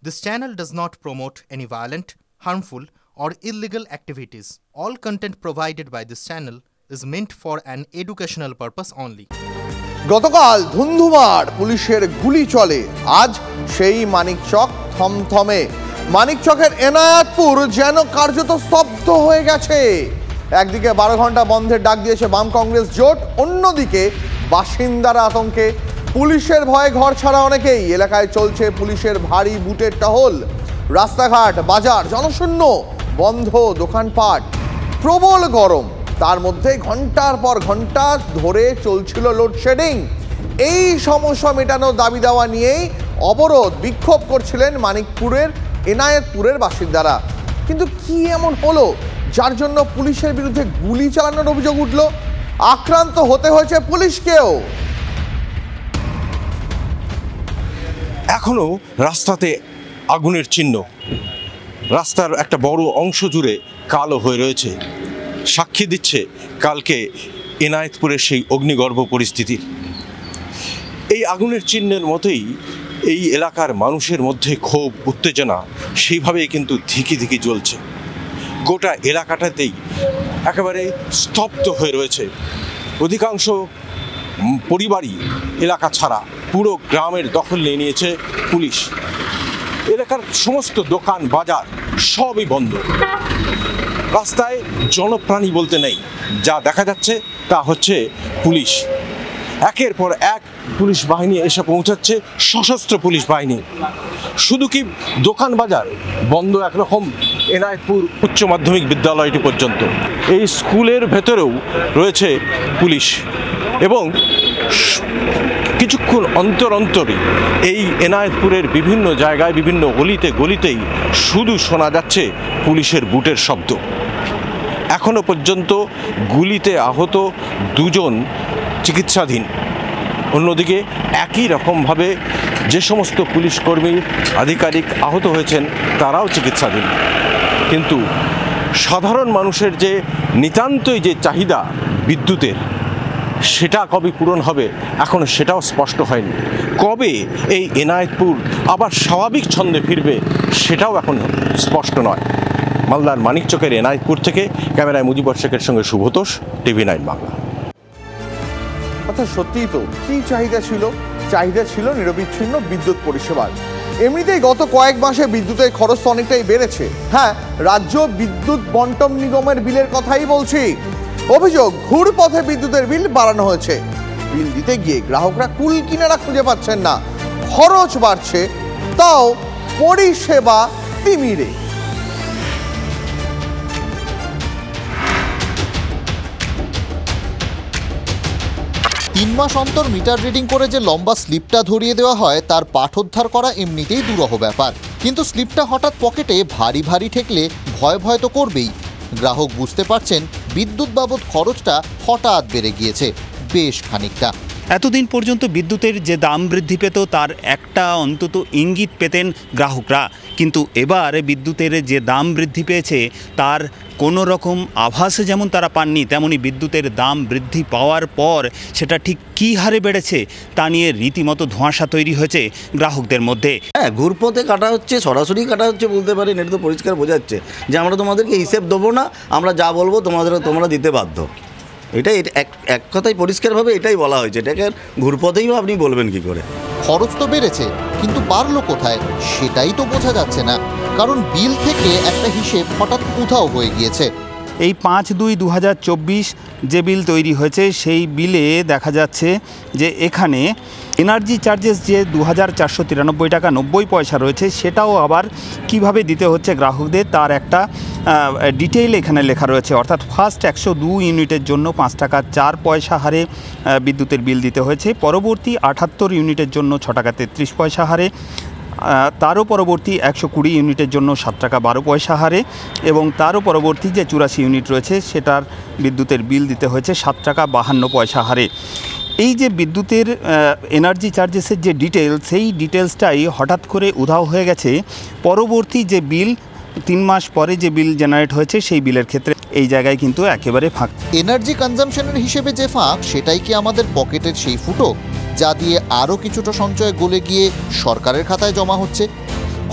This channel does not promote any violent, harmful, or illegal activities. All content provided by this channel is meant for an educational purpose only. গতকাল ধুন্ধুমার পুলিশের গুলি চলে, আজ সেই মানিকচক থমথমে। মানিকচকের এনায়েতপুর যেন কার্যত স্তব্ধ হয়ে গেছে। একদিকে 12 ঘন্টা বন্ধের ডাক দিয়েছে বাম কংগ্রেস জোট, অন্যদিকে বাসিন্দারা আতঙ্কে। পুলিশের ভয়ে ঘর ছাড়া অনেকেই। এলাকায় চলছে পুলিশের ভারী বুটের টহল। রাস্তাঘাট বাজার জনশূন্য, বন্ধ দোকানপাট, প্রবল গরম। তার মধ্যে ঘন্টার পর ঘন্টা ধরে চলছিল লোডশেডিং। এই সমস্যা মেটানোর দাবি দেওয়া নিয়েই অবরোধ বিক্ষোভ করছিলেন মানিকপুরের এনায়েতপুরের বাসিন্দারা। কিন্তু কি এমন হলো যার জন্য পুলিশের বিরুদ্ধে গুলি চালানোর অভিযোগ উঠল? আক্রান্ত হতে হয়েছে পুলিশকেও। এখনো রাস্তাতে আগুনের চিহ্ন, রাস্তার একটা বড় অংশ জুড়ে কালো হয়ে রয়েছে, সাক্ষী দিচ্ছে কালকে এনায়েতপুরের সেই অগ্নিগর্ভ পরিস্থিতির। এই আগুনের চিহ্নের মতোই এই এলাকার মানুষের মধ্যে ক্ষোভ উত্তেজনা সেইভাবেই কিন্তু ধিকি ধিকি জ্বলছে। গোটা এলাকাটাতেই একেবারে স্তব্ধ হয়ে রয়েছে। অধিকাংশ পরিবারই এলাকা ছাড়া, পুরো গ্রামের দখল নিয়ে নিয়েছে পুলিশ। এলাকার সমস্ত দোকান বাজার সবই বন্ধ। রাস্তায় জনপ্রাণী বলতে নেই, যা দেখা যাচ্ছে তা হচ্ছে পুলিশ। একের পর এক পুলিশ বাহিনী এসে পৌঁছাচ্ছে, সশস্ত্র পুলিশ বাহিনী। শুধু কি দোকান বাজার বন্ধ, একরকম এনায়েতপুর উচ্চ মাধ্যমিক বিদ্যালয়টি পর্যন্ত। এই স্কুলের ভেতরেও রয়েছে পুলিশ এবং কিছুক্ষণ অন্তর অন্তরই এই এনায়েতপুরের বিভিন্ন জায়গায়, বিভিন্ন গলিতে গলিতেই শুধু শোনা যাচ্ছে পুলিশের বুটের শব্দ। এখনো পর্যন্ত গুলিতে আহত 2 জন চিকিৎসাধীন। অন্যদিকে একই রকমভাবে যে সমস্ত পুলিশ কর্মী আধিকারিক আহত হয়েছেন তারাও চিকিৎসাধীন। কিন্তু সাধারণ মানুষের যে নিতান্তই যে চাহিদা বিদ্যুতের, সেটা কবে পূরণ হবে এখন সেটাও স্পষ্ট হয়নি। কবে এই এনায়েতপুর আবার স্বাভাবিক ছন্দে ফিরবে সেটাও এখন স্পষ্ট নয়। মালদার মানিকচকের এনায়েতপুর থেকে ক্যামেরায় মুজিবর শেখের সঙ্গে শুভতোষ, TV9 বাংলা। আচ্ছা, সত্যিই তো কি চাহিদা ছিল? চাহিদা ছিল নিরবিচ্ছিন্ন বিদ্যুৎ পরিষেবার। এমনিতেই গত কয়েক মাসে বিদ্যুতের খরচ অনেকটাই বেড়েছে। হ্যাঁ, রাজ্য বিদ্যুৎ বন্টন নিগমের বিলের কথাই বলছি। অভিযোগ, ঘুরপথে বিদ্যুতের বিল বাড়ানো হয়েছে। বিল দিতে গিয়ে গ্রাহকরা কুল কিনারা খুঁজে পাচ্ছেন না, খরচ বাড়ছে, তাও পরিষেবা তিমিরে। 3 মাস অন্তর মিটার রিডিং করে যে লম্বা স্লিপটা ধরিয়ে দেওয়া হয় তার পাঠোদ্ধার করা এমনিতেই দুরূহ ব্যাপার। কিন্তু স্লিপটা হঠাৎ পকেটে ভারী ভারী ঠেকলে ভয় ভয় তো করবেই। গ্রাহক বুঝতে পারছেন বিদ্যুৎ বাবদ খরচটা হঠাৎ বেড়ে গিয়েছে বেশ খানিকটা। এতদিন পর্যন্ত বিদ্যুতের যে দাম বৃদ্ধি পেত তার একটা অন্তত ইঙ্গিত পেতেন গ্রাহকরা, কিন্তু এবার বিদ্যুতের যে দাম বৃদ্ধি পেয়েছে তার কোনো রকম আভাস যেমন তারা পাননি, তেমনি বিদ্যুতের দাম বৃদ্ধি পাওয়ার পর সেটা ঠিক কী হারে বেড়েছে তা নিয়ে রীতিমতো ধোঁয়াশা তৈরি হয়েছে গ্রাহকদের মধ্যে। হ্যাঁ, ঘুরপথে কাটা হচ্ছে, সরাসরি কাটা হচ্ছে বলতে পারেন। এটা তো পরিষ্কার বোঝাচ্ছে যে আমরা তোমাদেরকে হিসেব দেবো না, আমরা যা বলবো তোমরা দিতে বাধ্য। এটাই এক কথাই পরিষ্কারভাবে এটাই বলা হয়েছে। এটাকে ঘুরপথেই আপনি বলবেন কি করে? খরচ তো বেড়েছে, কিন্তু বাড়লো কোথায় সেটাই তো বোঝা যাচ্ছে না। কারণ বিল থেকে একটা হিসেব হঠাৎ উধাও হয়ে গিয়েছে। এই 5/2/2024 যে বিল তৈরি হয়েছে সেই বিলে দেখা যাচ্ছে যে এখানে এনার্জি চার্জেস যে 2493 টাকা 90 পয়সা রয়েছে, সেটাও আবার কিভাবে দিতে হচ্ছে গ্রাহকদের তার একটা ডিটেইল এখানে লেখা রয়েছে। অর্থাৎ ফার্স্ট 102 ইউনিটের জন্য 5 টাকা 4 পয়সা হারে বিদ্যুতের বিল দিতে হয়েছে। পরবর্তী 78 ইউনিটের জন্য 6 টাকা 33 পয়সা হারে, তারও পরবর্তী 120 ইউনিটের জন্য 7 টাকা 12 পয়সা হারে, এবং তারও পরবর্তী যে 84 ইউনিট রয়েছে সেটার বিদ্যুতের বিল দিতে হয়েছে 7 টাকা 52 পয়সা হারে। এই যে বিদ্যুতের এনার্জি চার্জেসের যে ডিটেলস, সেই ডিটেলসটাই হঠাৎ করে উধাও হয়ে গেছে পরবর্তী যে বিল 3 মাস পরে যে বিল জেনারেট হয়েছে সেই বিলের ক্ষেত্রে। এই জায়গায় কিন্তু একেবারে ফাঁক। এনার্জি কনজাম্পশনের হিসেবে যে ফাঁক, সেটাই কি আমাদের পকেটের সেই ফুটো যা দিয়ে আরও কিছুটা সঞ্চয় গলে গিয়ে সরকারের খাতায় জমা হচ্ছে?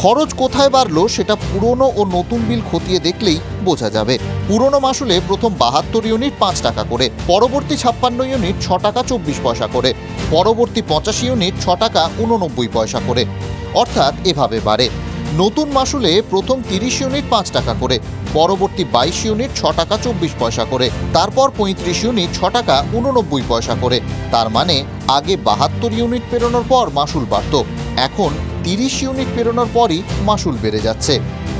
খরচ কোথায় বাড়লো সেটা পুরনো ও নতুন বিল খতিয়ে দেখলেই বোঝা যাবে। পুরনো মাসুলে প্রথম 72 ইউনিট 5 টাকা করে, পরবর্তী 56 ইউনিট 6 টাকা 24 পয়সা করে, পরবর্তী 85 ইউনিট 6 টাকা 89 পয়সা করে, অর্থাৎ এভাবে বাড়ে। নতুন মাসুলে প্রথম 30 ইউনিট 5 টাকা করে, পরবর্তী 22 ইউনিট 6 টাকা 24 পয়সা করে, তারপর 35 ইউনিট 6 টাকা 89 পয়সা করে। তার মানে আগে 72 ইউনিট পেরোনোর পর মাসুল বাড়ত, এখন 30 ইউনিট পেরোনোর পরই মাসুল বেড়ে যাচ্ছে।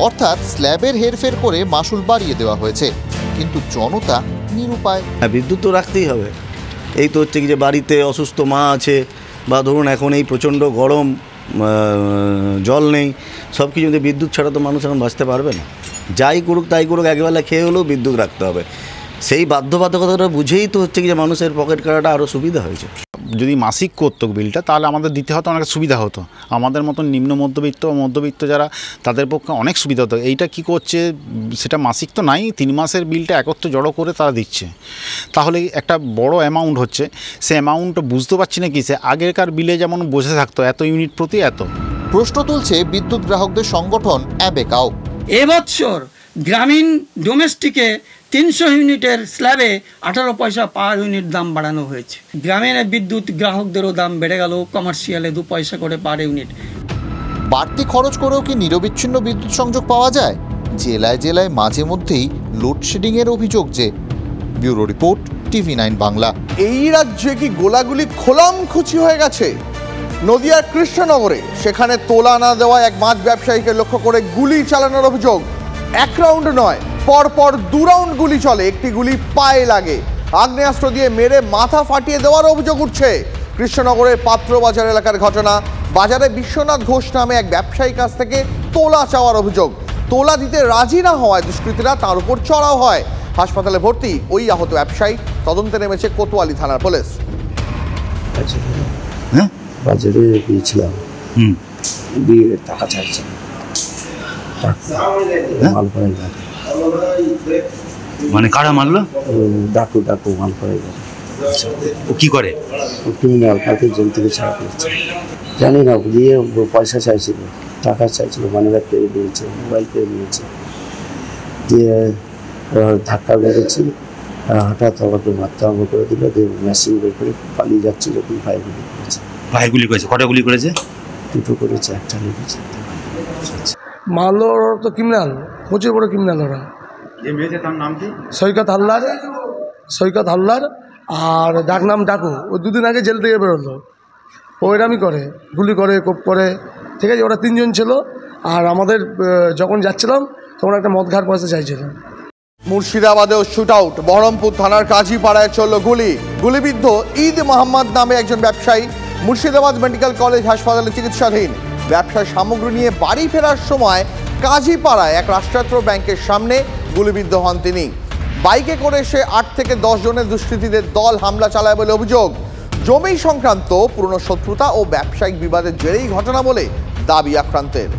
অর্থাৎ স্ল্যাবের হেরফের করে মাসুল বাড়িয়ে দেওয়া হয়েছে, কিন্তু জনতা নিরুপায়। বিদ্যুৎ তো রাখতেই হবে। এই তো হচ্ছে কি যে বাড়িতে অসুস্থ মা আছে, বা ধরুন এখন এই প্রচণ্ড গরম, জল নেই, সব কিছু বিদ্যুৎ ছাড়া তো মানুষ এখন বাঁচতে পারবে না। যাই করুক তাই করুক, একবেলা খেয়ে হলেও বিদ্যুৎ রাখতে হবে। সেই বাধ্যবাধকতাটা বুঝেই তো হচ্ছে কি যে মানুষের পকেট কাটাটা আরও সুবিধা হয়েছে। যদি মাসিক করতো বিলটা, তাহলে আমাদের দিতে হতো, অনেক সুবিধা হতো। আমাদের মতন নিম্ন মধ্যবিত্ত যারা, তাদের পক্ষে অনেক সুবিধা হতো। এইটা কি করছে, সেটা মাসিক তো নাই, 3 মাসের বিলটা একত্রে জড়ো করে তারা দিচ্ছে। তাহলে একটা বড় অ্যামাউন্ট হচ্ছে, সে অ্যামাউন্টটা বুঝতে পারছি না কি, সে আগেরকার বিলে যেমন বসে থাকতো এত ইউনিট প্রতি এত। প্রশ্ন তুলছে বিদ্যুৎ গ্রাহকদের সংগঠন অ্যাবেকাও। এবছর গ্রামীণ ডোমেস্টিকে 300 ইউনিটের স্ল্যাবে 18 পয়সা পার ইউনিট দাম বাড়ানো হয়েছে। গ্রামীণ বিদ্যুৎ গ্রাহকদেরও দাম বেড়ে গেল, কমার্শিয়ালে 2 পয়সা করে পার ইউনিট। বাড়তি খরচ করেও কি নিরবিচ্ছিন্ন বিদ্যুৎ সংযোগ পাওয়া যায়? জেলায় জেলায় মাঝে মধ্যেই লোডশেডিংয়ের অভিযোগ যে। Bureau report, TV9 Bangla. এই রাজ্যে কি গোলাগুলি খোলামখুচি হয়ে গেছে? নদিয়ার কৃষ্ণনগরে সেখানে তোলা না দেওয়া এক মাছ ব্যবসায়ীকে লক্ষ্য করে গুলি চালানোর অভিযোগ। 1 রাউন্ড নয়, পরপর 2 রাউন্ড গুলি চলে, একটি গুলি পায়ে লাগে। আগ্নেয়াস্ত্র দিয়ে মেরে মাথা ফাটিয়ে দেওয়ার অভিযোগ উঠছে। কৃষ্ণনগরের পাত্রবাজার এলাকার ঘটনা। বাজারে বিশ্বনাথ ঘোষ নামে এক ব্যবসায়ীর কাছ থেকে তোলা চাওয়ার অভিযোগ। তোলা দিতে রাজি না হওয়ায় দুষ্কৃতীরা তার উপর চড়াও হয়। হাসপাতালে ভর্তি ওই আহত ব্যবসায়ী। তদন্তে নেমেছে কোতোয়ালি থানার পুলিশ। বাজারে গিয়েছিলাম, দিয়ে টাকা চাইছে, মানে কারা মারলো? ডাকু মালপাড়ায় গেল। ও কি করে? ও ক্রিমিনাল, কালকে জেল থেকে ছাড়া পেয়েছে। জানি না, গিয়ে পয়সা চাইছিল, টাকা চাইছিল, মানিব্যাগ পেয়ে নিয়েছে, মোবাইল পেয়ে নিয়েছে, দিয়ে ধাক্কা মেরেছি। হঠাৎ আমাকে মারতে আরম্ভ করে দিল, দিয়ে মেশিন বের করে পালিয়ে যাচ্ছে যখন ভাইগুলি করেছে। ভাইগুলি করেছে? কটা গুলি করেছে? 2টো করেছে, 1টা লেগেছে। মারলো ওরা তো ক্রিমিনাল, প্রচুর বড় ক্রিমিনাল ওরা। যে মেয়েছে তার নাম কি? সৈকত হালদার, আর ডাক নাম ডাকু। ও 2 দিন আগে জেল থেকে বেরোলো। ও এরমই করে, গুলি করে, কোপ করে, ঠিক আছে। ওরা 3 জন ছিল। আর আমাদের যখন যাচ্ছিলাম তখন একটা মদ খাওয়ার পয়সা চাইছিল। মুর্শিদাবাদেও শুট আউট। বহরমপুর থানার কাজীপাড়ায় চলল গুলি। গুলিবিদ্ধ ঈদ মোহাম্মদ নামে একজন ব্যবসায়ী। মুর্শিদাবাদ মেডিকেল কলেজ হাসপাতালে চিকিৎসাধীন। ব্যবসার সামগ্রী নিয়ে বাড়ি ফেরার সময় কাজীপাড়ায় এক রাষ্ট্রায়ত্ত ব্যাংকের সামনে গুলিবিদ্ধ হন তিনি। বাইকে করে এসে 8 থেকে 10 জনের দুষ্কৃতীদের দল হামলা চালায় বলে অভিযোগ। জমি সংক্রান্ত পুরনো শত্রুতা ও ব্যবসায়িক বিবাদের জেরেই ঘটনা বলে দাবি আক্রান্তের।